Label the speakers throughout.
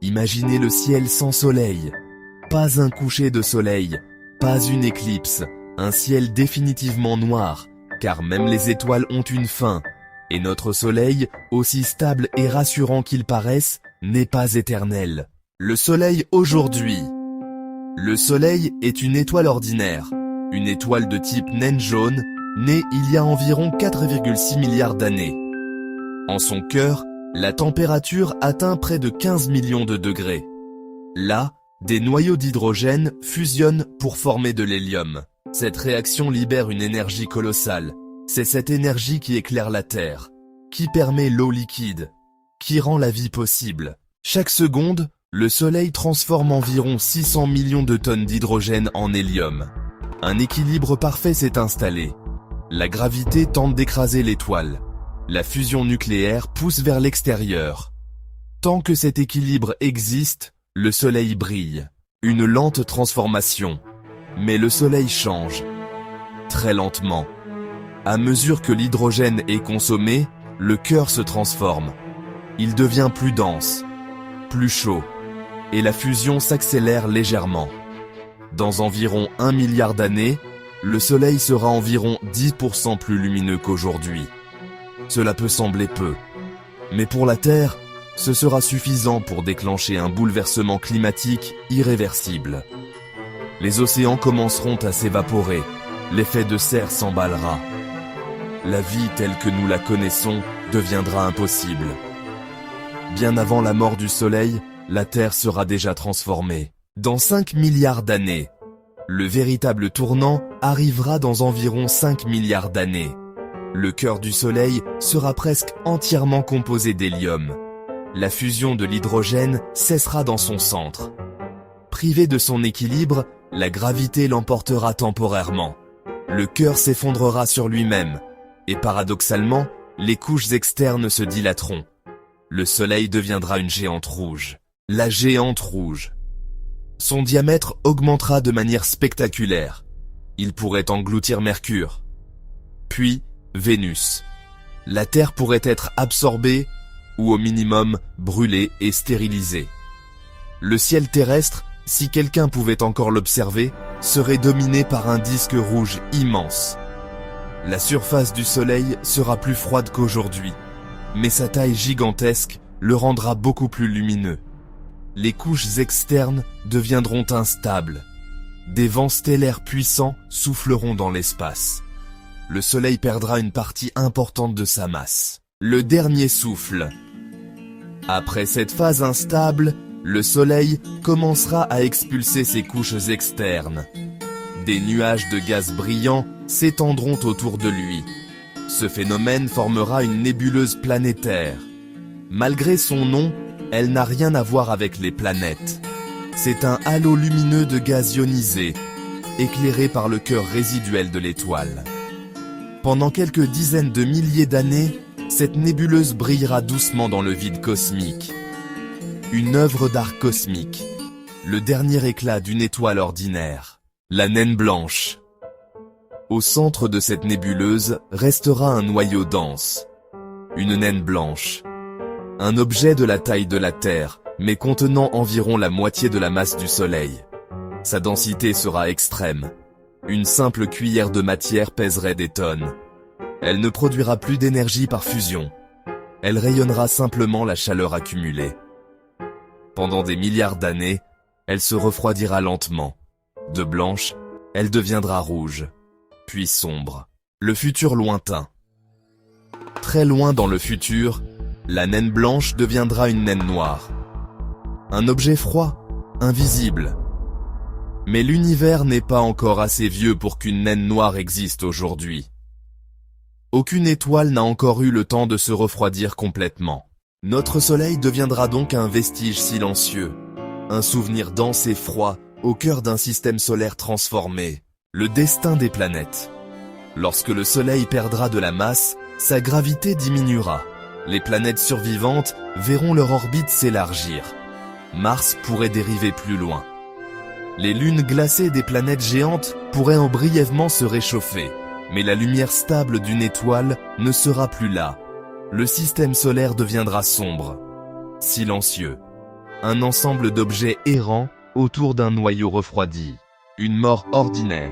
Speaker 1: Imaginez le ciel sans soleil. Pas un coucher de soleil, pas une éclipse, un ciel définitivement noir, car même les étoiles ont une fin, et notre soleil, aussi stable et rassurant qu'il paraisse, n'est pas éternel. Le soleil aujourd'hui. Le soleil est une étoile ordinaire, une étoile de type naine jaune, née il y a environ 4,6 milliards d'années. En son cœur, la température atteint près de 15 millions de degrés. Là, des noyaux d'hydrogène fusionnent pour former de l'hélium. Cette réaction libère une énergie colossale. C'est cette énergie qui éclaire la Terre, qui permet l'eau liquide, qui rend la vie possible. Chaque seconde, le Soleil transforme environ 600 millions de tonnes d'hydrogène en hélium. Un équilibre parfait s'est installé. La gravité tente d'écraser l'étoile. La fusion nucléaire pousse vers l'extérieur. Tant que cet équilibre existe, le Soleil brille. Une lente transformation. Mais le Soleil change. Très lentement. À mesure que l'hydrogène est consommé, le cœur se transforme. Il devient plus dense, plus chaud, et la fusion s'accélère légèrement. Dans environ 1 milliard d'années, le Soleil sera environ 10% plus lumineux qu'aujourd'hui. Cela peut sembler peu, mais pour la Terre, ce sera suffisant pour déclencher un bouleversement climatique irréversible. Les océans commenceront à s'évaporer, l'effet de serre s'emballera. La vie telle que nous la connaissons deviendra impossible. Bien avant la mort du Soleil, la Terre sera déjà transformée. Dans 5 milliards d'années, le véritable tournant arrivera dans environ 5 milliards d'années. Le cœur du Soleil sera presque entièrement composé d'hélium. La fusion de l'hydrogène cessera dans son centre. Privé de son équilibre, la gravité l'emportera temporairement. Le cœur s'effondrera sur lui-même, et paradoxalement, les couches externes se dilateront. Le Soleil deviendra une géante rouge. La géante rouge. Son diamètre augmentera de manière spectaculaire. Il pourrait engloutir Mercure. Puis, Vénus. La Terre pourrait être absorbée, ou au minimum brûlée et stérilisée. Le ciel terrestre, si quelqu'un pouvait encore l'observer, serait dominé par un disque rouge immense. La surface du Soleil sera plus froide qu'aujourd'hui, mais sa taille gigantesque le rendra beaucoup plus lumineux. Les couches externes deviendront instables. Des vents stellaires puissants souffleront dans l'espace. Le Soleil perdra une partie importante de sa masse. Le dernier souffle. Après cette phase instable, le Soleil commencera à expulser ses couches externes. Des nuages de gaz brillants s'étendront autour de lui. Ce phénomène formera une nébuleuse planétaire. Malgré son nom, elle n'a rien à voir avec les planètes. C'est un halo lumineux de gaz ionisé, éclairé par le cœur résiduel de l'étoile. Pendant quelques dizaines de milliers d'années, cette nébuleuse brillera doucement dans le vide cosmique. Une œuvre d'art cosmique, le dernier éclat d'une étoile ordinaire, la naine blanche. Au centre de cette nébuleuse restera un noyau dense, une naine blanche. Un objet de la taille de la Terre, mais contenant environ la moitié de la masse du Soleil. Sa densité sera extrême. Une simple cuillère de matière pèserait des tonnes. Elle ne produira plus d'énergie par fusion. Elle rayonnera simplement la chaleur accumulée. Pendant des milliards d'années, elle se refroidira lentement. De blanche, elle deviendra rouge, puis sombre. Le futur lointain. Très loin dans le futur, la naine blanche deviendra une naine noire. Un objet froid, invisible. Mais l'univers n'est pas encore assez vieux pour qu'une naine noire existe aujourd'hui. Aucune étoile n'a encore eu le temps de se refroidir complètement. Notre Soleil deviendra donc un vestige silencieux, un souvenir dense et froid au cœur d'un système solaire transformé, le destin des planètes. Lorsque le Soleil perdra de la masse, sa gravité diminuera. Les planètes survivantes verront leur orbite s'élargir. Mars pourrait dériver plus loin. Les lunes glacées des planètes géantes pourraient brièvement se réchauffer, mais la lumière stable d'une étoile ne sera plus là. Le système solaire deviendra sombre, silencieux. un ensemble d'objets errants autour d'un noyau refroidi. Une mort ordinaire.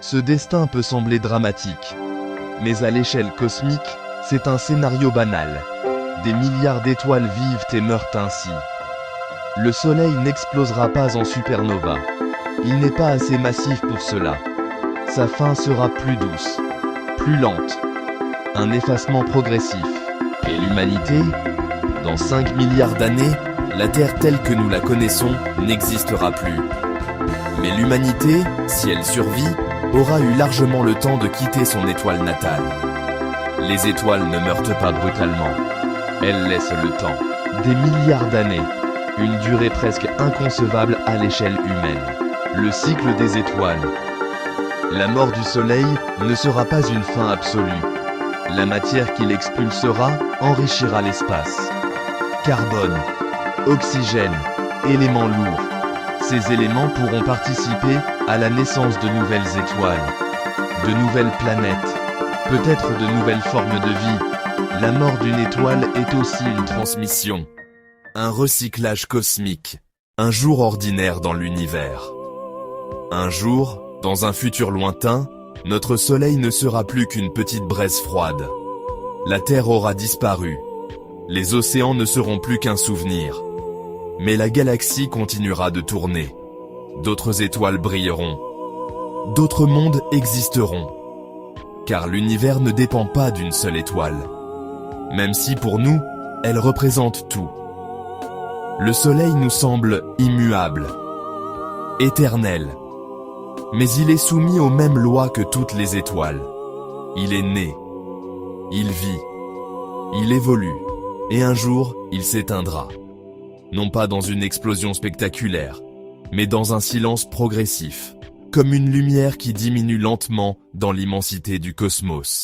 Speaker 1: Ce destin peut sembler dramatique, mais à l'échelle cosmique, c'est un scénario banal. Des milliards d'étoiles vivent et meurent ainsi. Le Soleil n'explosera pas en supernova. Il n'est pas assez massif pour cela. Sa fin sera plus douce, plus lente. Un effacement progressif. Et l'humanité, dans 5 milliards d'années, la Terre telle que nous la connaissons n'existera plus. Mais l'humanité, si elle survit, aura eu largement le temps de quitter son étoile natale. Les étoiles ne meurent pas brutalement. Elles laissent le temps. Des milliards d'années. Une durée presque inconcevable à l'échelle humaine. Le cycle des étoiles. La mort du Soleil ne sera pas une fin absolue. La matière qu'il expulsera enrichira l'espace. Carbone, oxygène, éléments lourds. Ces éléments pourront participer à la naissance de nouvelles étoiles, de nouvelles planètes, peut-être de nouvelles formes de vie. La mort d'une étoile est aussi une transmission, un recyclage cosmique, un jour ordinaire dans l'univers. Un jour, dans un futur lointain, notre Soleil ne sera plus qu'une petite braise froide. La Terre aura disparu. Les océans ne seront plus qu'un souvenir. Mais la galaxie continuera de tourner. D'autres étoiles brilleront. D'autres mondes existeront. Car l'univers ne dépend pas d'une seule étoile. Même si pour nous, elle représente tout. Le Soleil nous semble immuable, éternel. Mais il est soumis aux mêmes lois que toutes les étoiles. Il est né. Il vit. Il évolue. Et un jour, il s'éteindra. Non pas dans une explosion spectaculaire, mais dans un silence progressif, comme une lumière qui diminue lentement dans l'immensité du cosmos.